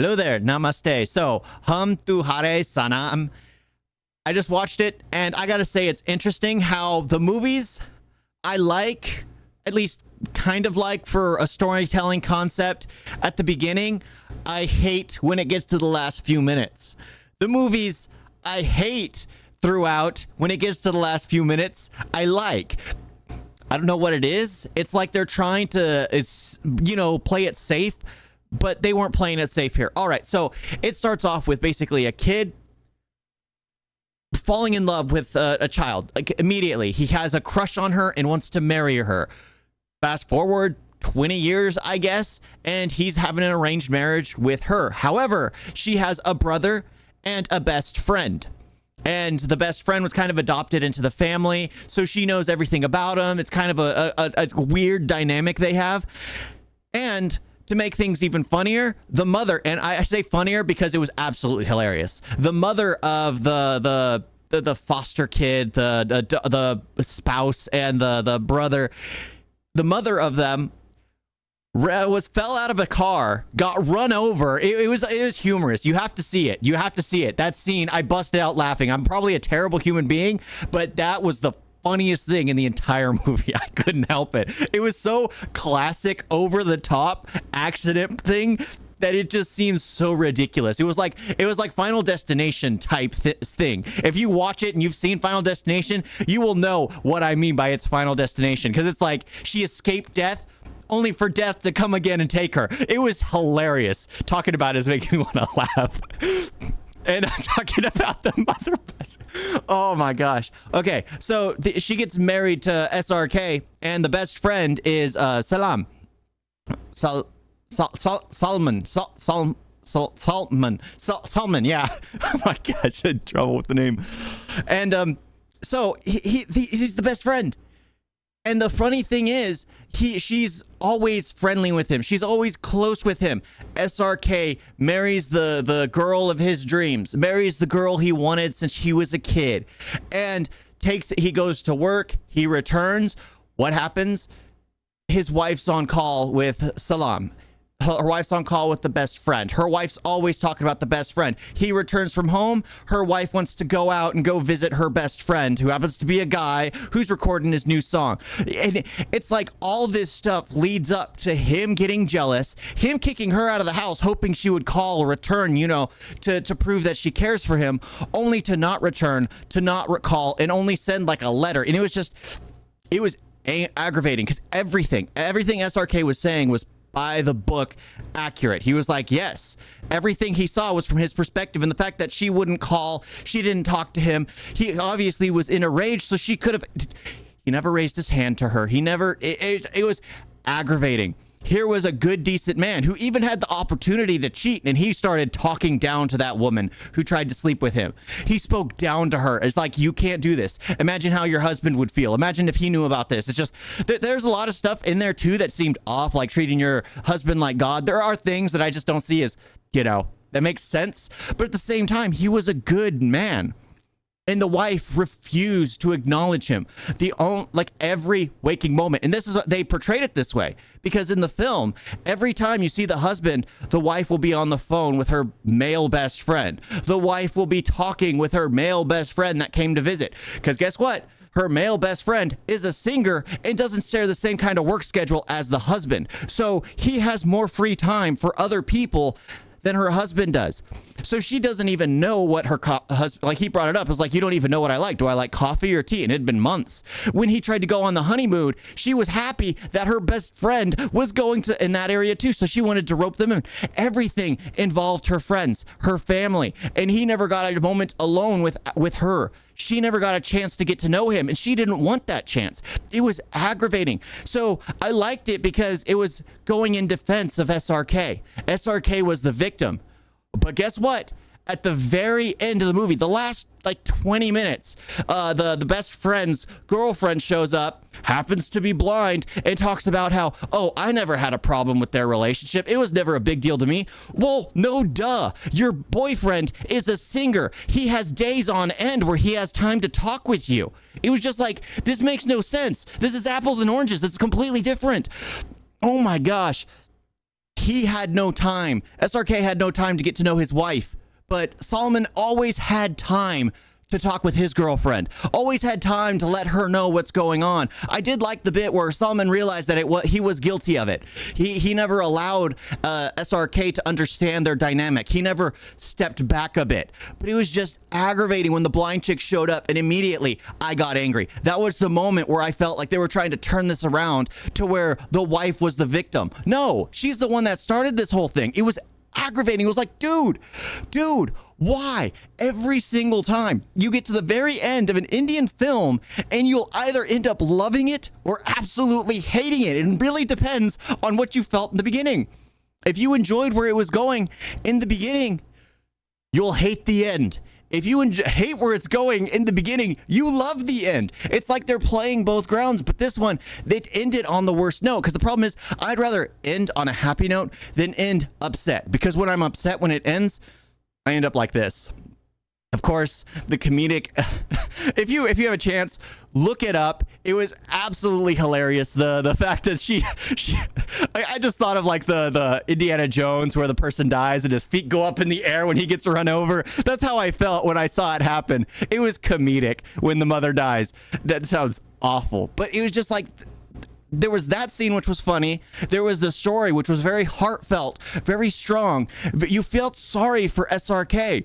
Hello there, namaste. So, Tumhare, Sanam. I just watched it, and I gotta say, it's interesting how the movies I like, at least kind of like for a storytelling concept at the beginning, I hate when it gets to the last few minutes. The movies I hate throughout, when it gets to the last few minutes, I like. I don't know what it is. It's like they're trying to, play it safe, but they weren't playing it safe here. All right, so it starts off with basically a kid falling in love with a child. Like immediately, he has a crush on her and wants to marry her. Fast forward 20 years, I guess, and he's having an arranged marriage with her. However, she has a brother and a best friend. And the best friend was kind of adopted into the family, so she knows everything about him. It's kind of a weird dynamic they have. And to make things even funnier, the mother, and I say funnier because it was absolutely hilarious. The mother of the foster kid, the spouse, and the brother, the mother of them fell out of a car, got run over. It was humorous. You have to see it. You have to see it. That scene, I busted out laughing. I'm probably a terrible human being, but that was the funniest thing in the entire movie. I couldn't help it. It was so classic, over the top accident thing that it just seems so ridiculous. It was like Final Destination type thing. If you watch it and you've seen Final Destination, you will know what I mean by its Final Destination, because it's like she escaped death only for death to come again and take her. It was hilarious. Talking about it is making me want to laugh. And I'm talking about the mother. Oh my gosh. Okay, so she gets married to SRK, and the best friend is Salman. Salman. Yeah. Oh my gosh, in trouble with the name. And so he's the best friend. And the funny thing is, she's always friendly with him. She's always close with him. SRK marries the girl of his dreams, marries the girl he wanted since he was a kid, and he goes to work, he returns. What happens? His wife's on call with Salam. Her wife's on call with the best friend. Her wife's always talking about the best friend. He returns from home. Her wife wants to go out and go visit her best friend, who happens to be a guy who's recording his new song. And it's like all this stuff leads up to him getting jealous, him kicking her out of the house, hoping she would call or return, to prove that she cares for him, only to not return, to not recall, and only send like a letter. And it was aggravating, because everything SRK was saying was by the book accurate. He was like, yes, everything he saw was from his perspective, and the fact that she wouldn't call, she didn't talk to him, he obviously was in a rage, so she could have, he never raised his hand to her. It was aggravating. Here was a good, decent man who even had the opportunity to cheat, and he started talking down to that woman who tried to sleep with him. He spoke down to her. It's like, you can't do this. Imagine how your husband would feel. Imagine if he knew about this. It's just, there's a lot of stuff in there too that seemed off, like treating your husband like God. There are things that I just don't see as, that makes sense. But at the same time, he was a good man. And the wife refused to acknowledge him every waking moment. And this is what they portrayed it this way, because in the film, every time you see the husband, the wife will be on the phone with her male best friend. The wife will be talking with her male best friend that came to visit. Because guess what? Her male best friend is a singer and doesn't share the same kind of work schedule as the husband. So he has more free time for other people than her husband does. So she doesn't even know what her husband, like he brought it up, it was like, you don't even know what I like. Do I like coffee or tea? And it had been months. When he tried to go on the honeymoon, she was happy that her best friend was going to in that area too. So she wanted to rope them in. Everything involved her friends, her family, and he never got a moment alone with her. She never got a chance to get to know him, and she didn't want that chance. It was aggravating. So I liked it because it was going in defense of SRK. SRK was the victim. But guess what? At the very end of the movie, the last 20 minutes, the best friend's girlfriend shows up, happens to be blind, and talks about how, oh, I never had a problem with their relationship. It was never a big deal to me. Well, no duh. Your boyfriend is a singer. He has days on end where he has time to talk with you. It was just like, this makes no sense. This is apples and oranges. It's completely different. Oh my gosh. he had no time. SRK had no time to get to know his wife, but Solomon always had time to talk with his girlfriend, always had time to let her know what's going on. I did like the bit where Solomon realized that he was guilty of it. He never allowed SRK to understand their dynamic. He never stepped back a bit, but it was just aggravating when the blind chick showed up, and immediately I got angry. That was the moment where I felt like they were trying to turn this around to where the wife was the victim. No, she's the one that started this whole thing. It was aggravating. It was like, dude, why? Every single time you get to the very end of an Indian film and you'll either end up loving it or absolutely hating it. It really depends on what you felt in the beginning. If you enjoyed where it was going in the beginning, you'll hate the end. If you hate where it's going in the beginning, you love the end. It's like they're playing both grounds, but this one, they ended on the worst note, because the problem is I'd rather end on a happy note than end upset, because when I'm upset when it ends, I end up like this. Of course, the comedic, if you have a chance, look it up. It was absolutely hilarious. The fact that I just thought of like the Indiana Jones where the person dies and his feet go up in the air when he gets run over. That's how I felt when I saw it happen. It was comedic when the mother dies. That sounds awful, but it was just like, there was that scene, which was funny. There was the story, which was very heartfelt, very strong. You felt sorry for SRK.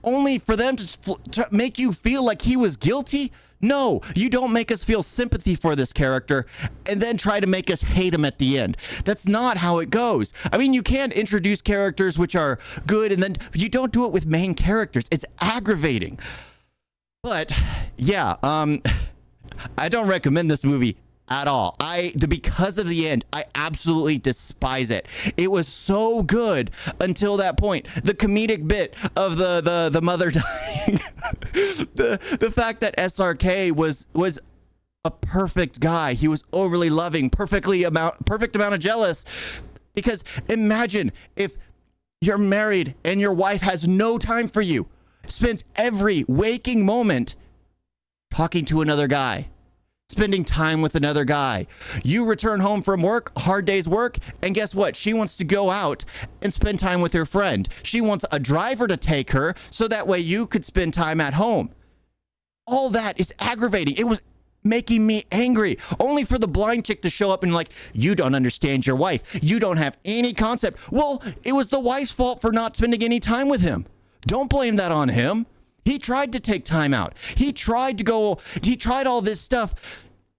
Only for them to make you feel like he was guilty? No, you don't make us feel sympathy for this character and then try to make us hate him at the end. That's not how it goes. I mean, you can't introduce characters which are good and then you don't do it with main characters. It's aggravating. But yeah, I don't recommend this movie at all. Because of the end, I absolutely despise it. It was so good until that point. The comedic bit of the mother dying, the fact that SRK was a perfect guy. He was overly loving, perfect amount of jealous. Because imagine if you're married and your wife has no time for you, spends every waking moment talking to another guy, spending time with another guy. You return home from work, hard day's work, and guess what? She wants to go out and spend time with her friend. She wants a driver to take her so that way you could spend time at home. All that is aggravating. It was making me angry, only for the blind chick to show up and like, you don't understand your wife. You don't have any concept. Well, it was the wife's fault for not spending any time with him. Don't blame that on him. He tried to take time out. He tried all this stuff.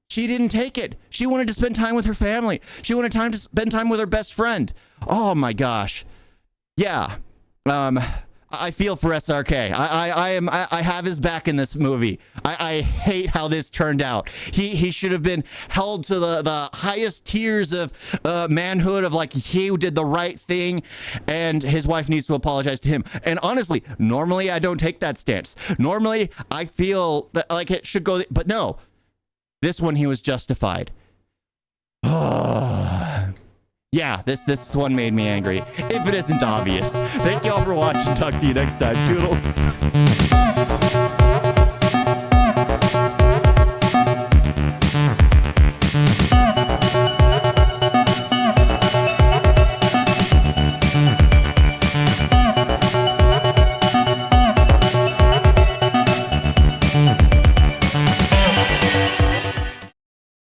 She didn't take it. She wanted to spend time with her family. She wanted time to spend time with her best friend. Oh my gosh. Yeah. I feel for SRK. I have his back in this movie. I hate how this turned out. He should have been held to the highest tiers of manhood, of like, he did the right thing and his wife needs to apologize to him. And honestly, normally I don't take that stance. Normally I feel that like it should go, but no, this one he was justified. Yeah, this one made me angry, if it isn't obvious. Thank you all for watching. Talk to you next time. Toodles.